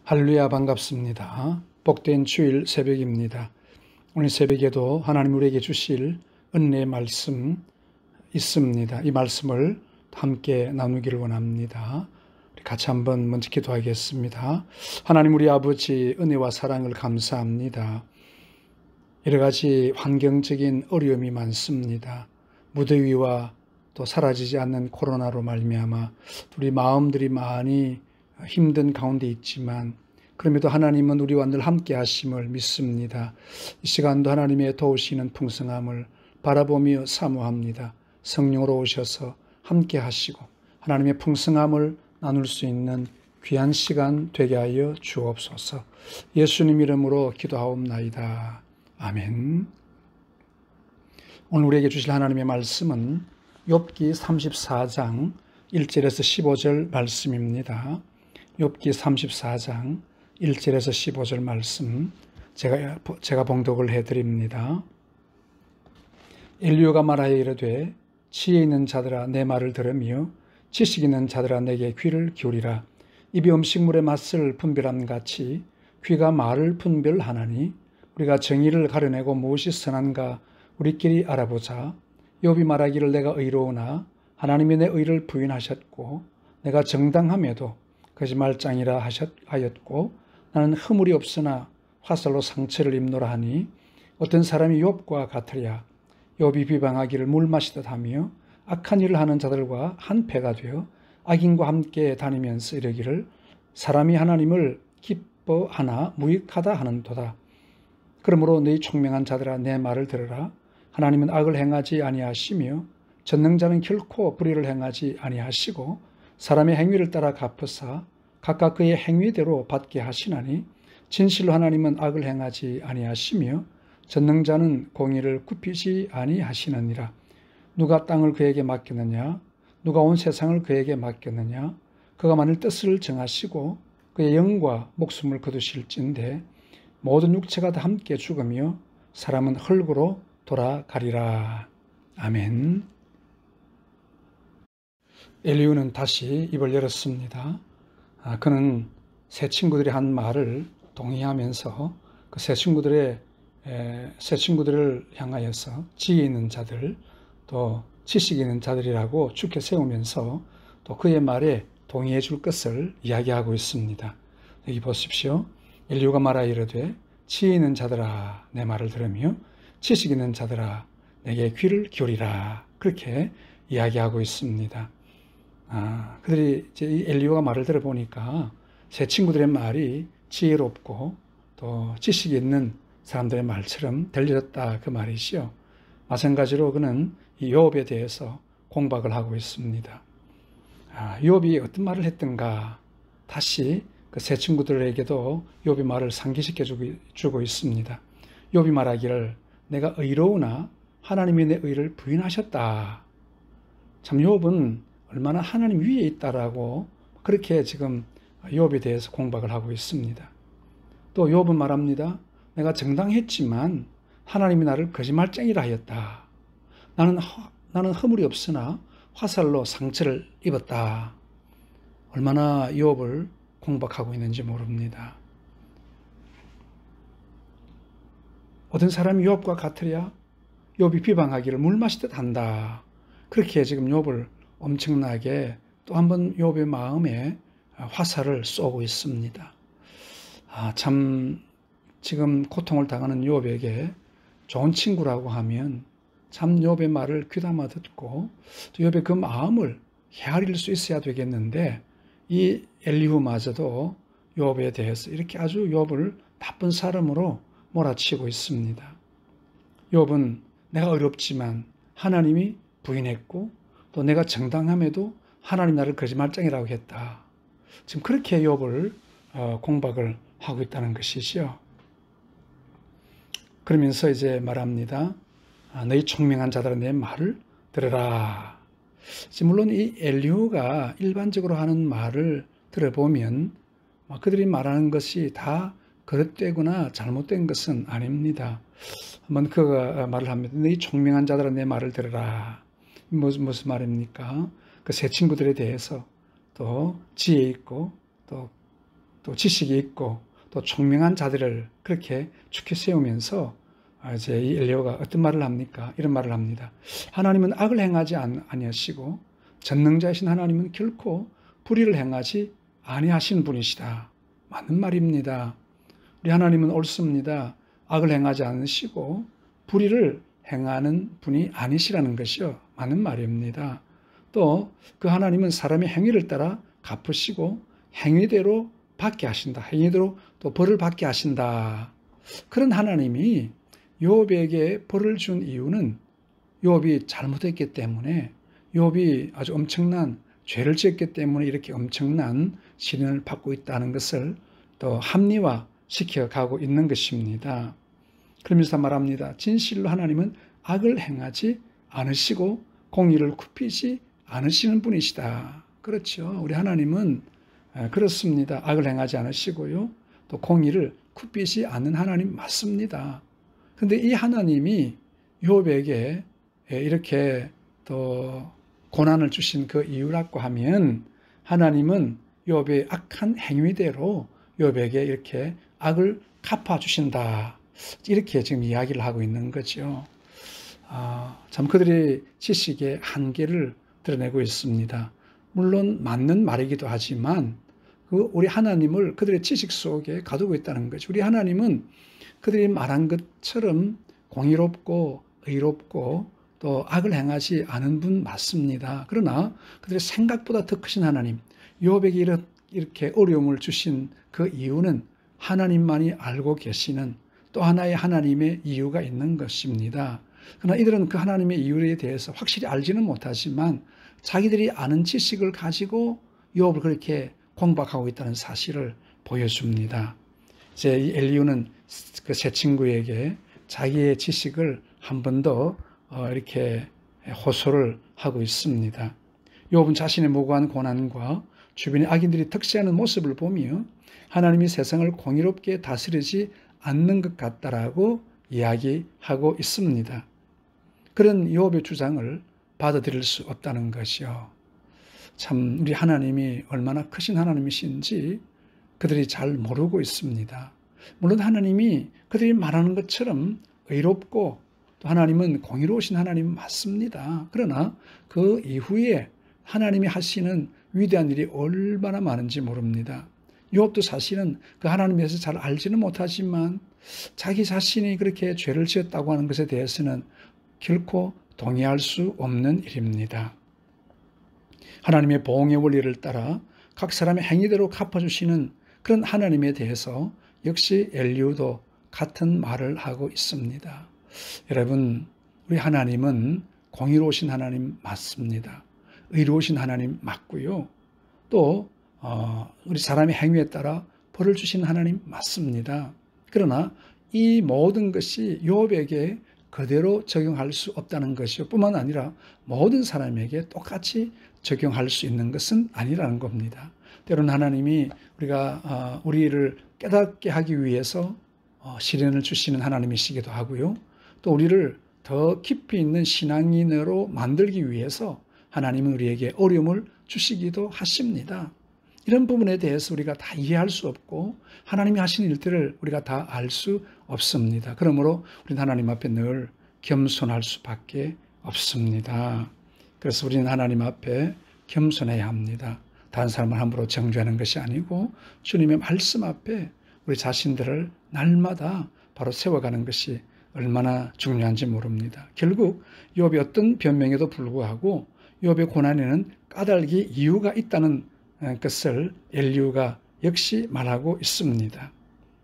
할렐루야, 반갑습니다. 복된 주일 새벽입니다. 오늘 새벽에도 하나님 우리에게 주실 은혜의 말씀 있습니다. 이 말씀을 함께 나누기를 원합니다. 우리 같이 한번 먼저 기도하겠습니다. 하나님 우리 아버지 은혜와 사랑을 감사합니다. 여러 가지 환경적인 어려움이 많습니다. 무더위와 또 사라지지 않는 코로나로 말미암아 우리 마음들이 많이 힘든 가운데 있지만 그럼에도 하나님은 우리와 늘 함께 하심을 믿습니다. 이 시간도 하나님의 도우시는 풍성함을 바라보며 사모합니다. 성령으로 오셔서 함께 하시고 하나님의 풍성함을 나눌 수 있는 귀한 시간 되게 하여 주옵소서. 예수님 이름으로 기도하옵나이다. 아멘. 오늘 우리에게 주실 하나님의 말씀은 욥기 34장 1절에서 15절 말씀입니다. 욥기 34장 1절에서 15절 말씀 제가 봉독을 해드립니다. 엘리후가 말하여 이르되 지혜 있는 자들아 내 말을 들으며 지식 있는 자들아 내게 귀를 기울이라. 입이 음식물의 맛을 분별함 같이 귀가 말을 분별하나니 우리가 정의를 가려내고 무엇이 선한가 우리끼리 알아보자. 욥이 말하기를 내가 의로우나 하나님이 내 의를 부인하셨고 내가 정당함에도 거짓말장이라 하였고 나는 허물이 없으나 화살로 상처를 입노라 하니 어떤 사람이 욥과 같으랴. 욥이 비방하기를 물 마시듯 하며 악한 일을 하는 자들과 한패가 되어 악인과 함께 다니면서 이르기를 사람이 하나님을 기뻐하나 무익하다 하는도다. 그러므로 너희 총명한 자들아 내 말을 들으라. 하나님은 악을 행하지 아니하시며 전능자는 결코 불의를 행하지 아니하시고 사람의 행위를 따라 갚으사 각각 그의 행위대로 받게 하시나니 진실로 하나님은 악을 행하지 아니하시며 전능자는 공의를 굽히지 아니하시느니라. 누가 땅을 그에게 맡겼느냐? 누가 온 세상을 그에게 맡겼느냐? 그가 만일 뜻을 정하시고 그의 영과 목숨을 거두실진데 모든 육체가 다 함께 죽으며 사람은 흙으로 돌아가리라. 아멘. 엘리후는 다시 입을 열었습니다. 그는 세 친구들이 한 말을 동의하면서 그 세 친구들을 향하여서 지혜 있는 자들 또 지식 있는 자들이라고 주켜 세우면서 또 그의 말에 동의해 줄 것을 이야기하고 있습니다. 여기 보십시오. 엘리후가 말하여 이르되 지혜 있는 자들아 내 말을 들으며 지식 있는 자들아 내게 귀를 기울이라. 그렇게 이야기하고 있습니다. 그들이 이제 이 엘리후가 말을 들어보니까 세 친구들의 말이 지혜롭고 또 지식이 있는 사람들의 말처럼 들려졌다 그 말이시요. 마찬가지로 그는 이 욥에 대해서 공박을 하고 있습니다. 욥이 어떤 말을 했던가 다시 그 세 친구들에게도 욥의 말을 상기시켜 주고 있습니다. 욥이 말하기를 내가 의로우나 하나님이 내 의를 부인하셨다. 참 욥은 얼마나 하나님 위에 있다라고 그렇게 지금 욥에 대해서 공박을 하고 있습니다. 또 욥은 말합니다. 내가 정당했지만 하나님이 나를 거짓말쟁이라 하였다. 나는 허물이 없으나 화살로 상처를 입었다. 얼마나 욥을 공박하고 있는지 모릅니다. 어떤 사람이 욥과 같으랴? 욥이 비방하기를 물 마시듯 한다. 그렇게 지금 욥을 엄청나게 또 한 번 욥의 마음에 화살을 쏘고 있습니다. 참 지금 고통을 당하는 욥에게 좋은 친구라고 하면 참 욥의 말을 귀담아 듣고 또 욥의 그 마음을 헤아릴 수 있어야 되겠는데 이 엘리후마저도 욥에 대해서 이렇게 아주 욥을 나쁜 사람으로 몰아치고 있습니다. 욥은 내가 어렵지만 하나님이 부인했고 또 내가 정당함에도 하나님 나를 거짓말쟁이라고 했다. 지금 그렇게 욥을 공박을 하고 있다는 것이지요. 그러면서 이제 말합니다. 너희 총명한 자들아 내 말을 들으라. 물론 이 엘리후가 일반적으로 하는 말을 들어보면 그들이 말하는 것이 다 그릇되거나 잘못된 것은 아닙니다. 한번 그가 말을 합니다. 너희 총명한 자들아 내 말을 들으라. 무슨 말입니까? 그 세 친구들에 대해서 또 지혜 있고 또 또 지식이 있고 또 총명한 자들을 그렇게 축해 세우면서 이제 이 엘리야가 어떤 말을 합니까? 이런 말을 합니다. 하나님은 악을 행하지 아니하시고 전능자이신 하나님은 결코 불의를 행하지 아니하신 분이시다. 맞는 말입니다. 우리 하나님은 옳습니다. 악을 행하지 않으시고 불의를 행하는 분이 아니시라는 것이요. 맞는 말입니다. 또 그 하나님은 사람의 행위를 따라 갚으시고 행위대로 받게 하신다. 행위대로 또 벌을 받게 하신다. 그런 하나님이 욥에게 벌을 준 이유는 욥이 잘못했기 때문에, 욥이 아주 엄청난 죄를 지었기 때문에 이렇게 엄청난 시련을 받고 있다는 것을 또 합리화시켜 가고 있는 것입니다. 그러면서 말합니다. 진실로 하나님은 악을 행하지 않으시고 공의를 굽히지 않으시는 분이시다. 그렇죠. 우리 하나님은 그렇습니다. 악을 행하지 않으시고요. 또 공의를 굽히지 않는 하나님 맞습니다. 그런데 이 하나님이 욥에게 이렇게 또 고난을 주신 그 이유라고 하면, 하나님은 욥의 악한 행위대로 욥에게 이렇게 악을 갚아주신다. 이렇게 지금 이야기를 하고 있는 거죠. 참 그들의 지식의 한계를 드러내고 있습니다. 물론 맞는 말이기도 하지만 우리 하나님을 그들의 지식 속에 가두고 있다는 거죠. 우리 하나님은 그들이 말한 것처럼 공의롭고 의롭고 또 악을 행하지 않은 분 맞습니다. 그러나 그들의 생각보다 더 크신 하나님, 욥에게 이렇게 어려움을 주신 그 이유는 하나님만이 알고 계시는 또 하나의 하나님의 이유가 있는 것입니다. 그러나 이들은 그 하나님의 이유에 대해서 확실히 알지는 못하지만 자기들이 아는 지식을 가지고 욥을 그렇게 공박하고 있다는 사실을 보여줍니다. 이제 이 엘리후는 그 세 친구에게 자기의 지식을 한 번 더 이렇게 호소를 하고 있습니다. 욥은 자신의 무고한 고난과 주변의 악인들이 득세하는 모습을 보며 하나님이 세상을 공의롭게 다스리지 않는 것 같다라고 이야기하고 있습니다. 그런 욥의 주장을 받아들일 수 없다는 것이요. 참 우리 하나님이 얼마나 크신 하나님이신지 그들이 잘 모르고 있습니다. 물론 하나님이 그들이 말하는 것처럼 의롭고 또 하나님은 공의로우신 하나님 맞습니다. 그러나 그 이후에 하나님이 하시는 위대한 일이 얼마나 많은지 모릅니다. 욥도 사실은 그 하나님에 대해서 잘 알지는 못하지만 자기 자신이 그렇게 죄를 지었다고 하는 것에 대해서는 결코 동의할 수 없는 일입니다. 하나님의 보응의 원리를 따라 각 사람의 행위대로 갚아주시는 그런 하나님에 대해서 역시 엘리후도 같은 말을 하고 있습니다. 여러분, 우리 하나님은 공의로우신 하나님 맞습니다. 의로우신 하나님 맞고요. 또 우리 사람의 행위에 따라 벌을 주시는 하나님 맞습니다. 그러나 이 모든 것이 욥에게 그대로 적용할 수 없다는 것이요. 뿐만 아니라 모든 사람에게 똑같이 적용할 수 있는 것은 아니라는 겁니다. 때로는 하나님이 우리를 깨닫게 하기 위해서 시련을 주시는 하나님이시기도 하고요. 또 우리를 더 깊이 있는 신앙인으로 만들기 위해서 하나님은 우리에게 어려움을 주시기도 하십니다. 이런 부분에 대해서 우리가 다 이해할 수 없고 하나님이 하시는 일들을 우리가 다 알 수 없습니다. 그러므로 우리는 하나님 앞에 늘 겸손할 수밖에 없습니다. 그래서 우리는 하나님 앞에 겸손해야 합니다. 다른 사람을 함부로 정죄하는 것이 아니고 주님의 말씀 앞에 우리 자신들을 날마다 바로 세워가는 것이 얼마나 중요한지 모릅니다. 결국 욥이 어떤 변명에도 불구하고 욥의 고난에는 까닭이 이유가 있다는 것을 엘리후가 역시 말하고 있습니다.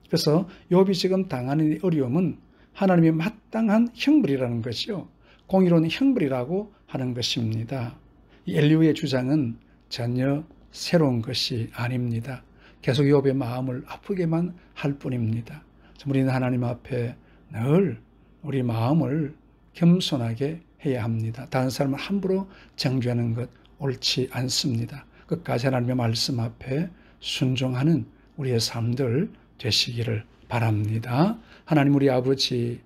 그래서 욥이 지금 당하는 어려움은 하나님의 마땅한 형벌이라는 것이요. 공의로운 형벌이라고 하는 것입니다. 이 엘리후의 주장은 전혀 새로운 것이 아닙니다. 계속 욥의 마음을 아프게만 할 뿐입니다. 우리는 하나님 앞에 늘 우리 마음을 겸손하게 해야 합니다. 다른 사람을 함부로 정죄하는 것 옳지 않습니다. 끝까지 하나님의 말씀 앞에 순종하는 우리의 삶들 되시기를 바랍니다. 하나님 우리 아버지,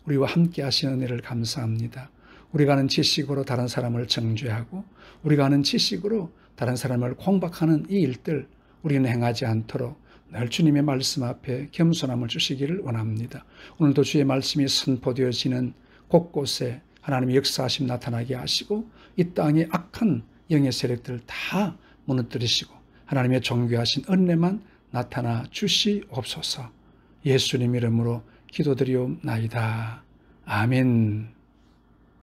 우리와 함께 하시는 은혜를 감사합니다. 우리가 아는 지식으로 다른 사람을 정죄하고 우리가 아는 지식으로 다른 사람을 공박하는 이 일들 우리는 행하지 않도록 늘 주님의 말씀 앞에 겸손함을 주시기를 원합니다. 오늘도 주의 말씀이 선포되어지는 곳곳에 하나님의 역사하심 나타나게 하시고 이 땅의 악한 영의 세력들을 다 무너뜨리시고 하나님의 존귀하신 은혜만 나타나 주시옵소서. 예수님 이름으로 기도드리옵나이다. 아멘.